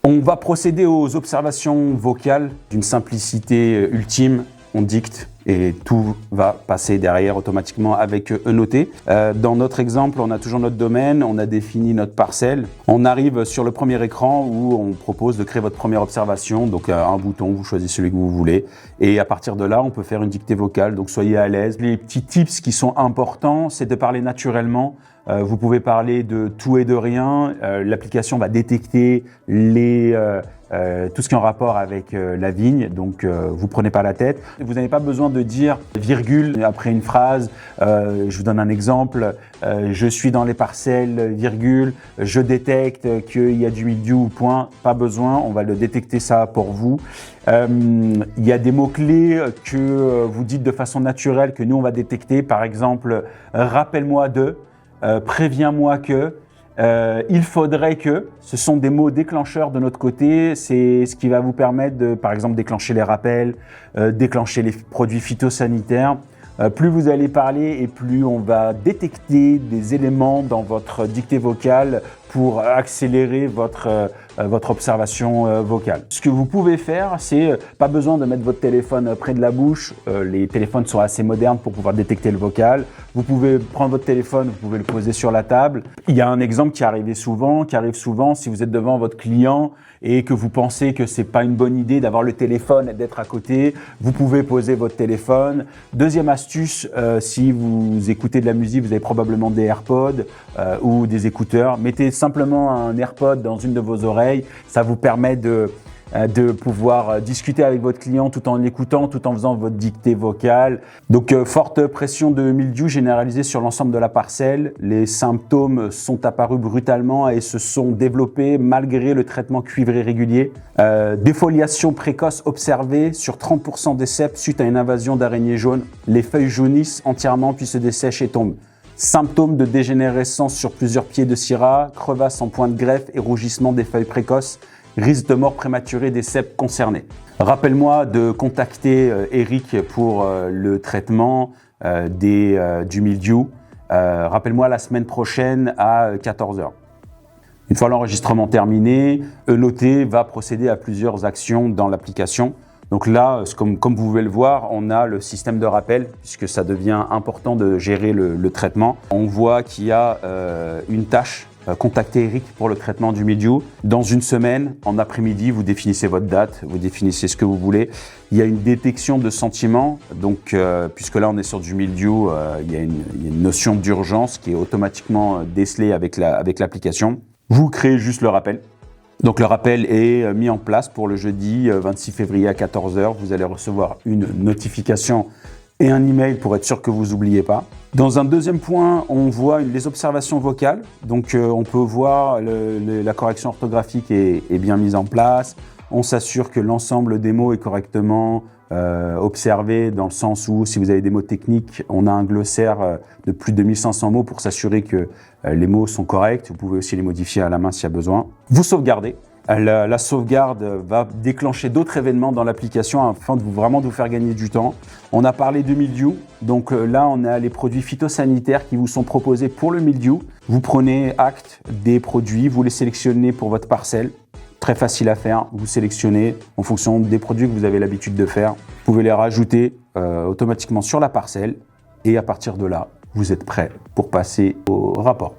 On va procéder aux observations vocales d'une simplicité ultime. On dicte et tout va passer derrière automatiquement avec ENOT. Dans notre exemple, on a toujours notre domaine, on a défini notre parcelle. On arrive sur le premier écran où on propose de créer votre première observation. Donc un bouton, vous choisissez celui que vous voulez. Et à partir de là, on peut faire une dictée vocale. Donc soyez à l'aise. Les petits tips qui sont importants, c'est de parler naturellement. Vous pouvez parler de tout et de rien. L'application va détecter tout ce qui est en rapport avec la vigne, donc vous prenez pas la tête. Vous n'avez pas besoin de dire virgule après une phrase. Je vous donne un exemple. Je suis dans les parcelles, virgule. Je détecte qu'il y a du mildiou, point. Pas besoin, on va le détecter ça pour vous. Il y a des mots-clés que vous dites de façon naturelle que nous on va détecter. Par exemple, rappelle-moi de. Préviens-moi que, il faudrait que, ce sont des mots déclencheurs de notre côté, c'est ce qui va vous permettre de, par exemple, déclencher les rappels, déclencher les produits phytosanitaires. Plus vous allez parler et plus on va détecter des éléments dans votre dictée vocale pour accélérer votre observation vocale. Ce que vous pouvez faire, c'est pas besoin de mettre votre téléphone près de la bouche. Les téléphones sont assez modernes pour pouvoir détecter le vocal. Vous pouvez prendre votre téléphone, vous pouvez le poser sur la table. Il y a un exemple qui arrive souvent si vous êtes devant votre client et que vous pensez que c'est pas une bonne idée d'avoir le téléphone et d'être à côté, vous pouvez poser votre téléphone. Deuxième astuce, si vous écoutez de la musique, vous avez probablement des AirPods ou des écouteurs. Mettez simplement un AirPod dans une de vos oreilles, ça vous permet de pouvoir discuter avec votre client tout en l'écoutant, tout en faisant votre dictée vocale. Donc, forte pression de mildiou généralisée sur l'ensemble de la parcelle. Les symptômes sont apparus brutalement et se sont développés malgré le traitement cuivré régulier. Défoliation précoce observée sur 30% des cèpes suite à une invasion d'araignées jaunes. Les feuilles jaunissent entièrement puis se dessèchent et tombent. Symptômes de dégénérescence sur plusieurs pieds de syrah, crevasse en point de greffe et rougissement des feuilles précoces. Risque de mort prématurée des cèpes concernés. Rappelle-moi de contacter Eric pour le traitement du mildiou. Rappelle-moi la semaine prochaine à 14h. Une fois l'enregistrement terminé, ENOT va procéder à plusieurs actions dans l'application. Donc là, comme vous pouvez le voir, on a le système de rappel puisque ça devient important de gérer le traitement. On voit qu'il y a une tâche. Contactez Eric pour le traitement du mildiou. Dans une semaine, en après-midi, vous définissez votre date, vous définissez ce que vous voulez. Il y a une détection de sentiments, donc puisque là on est sur du mildiou, il y a une notion d'urgence qui est automatiquement décelée avec l'application. Vous créez juste le rappel. Donc le rappel est mis en place pour le jeudi 26 février à 14h. Vous allez recevoir une notification et un email pour être sûr que vous n'oubliez pas. Dans un deuxième point, on voit les observations vocales. Donc on peut voir la correction orthographique est bien mise en place. On s'assure que l'ensemble des mots est correctement observé dans le sens où si vous avez des mots techniques, on a un glossaire de plus de 1500 mots pour s'assurer que les mots sont corrects. Vous pouvez aussi les modifier à la main s'il y a besoin. Vous sauvegardez. La sauvegarde va déclencher d'autres événements dans l'application afin de vraiment vous faire gagner du temps. On a parlé de mildiou, donc là on a les produits phytosanitaires qui vous sont proposés pour le mildiou. Vous prenez acte des produits, vous les sélectionnez pour votre parcelle. Très facile à faire, vous sélectionnez en fonction des produits que vous avez l'habitude de faire. Vous pouvez les rajouter automatiquement sur la parcelle et à partir de là, vous êtes prêt pour passer au rapport.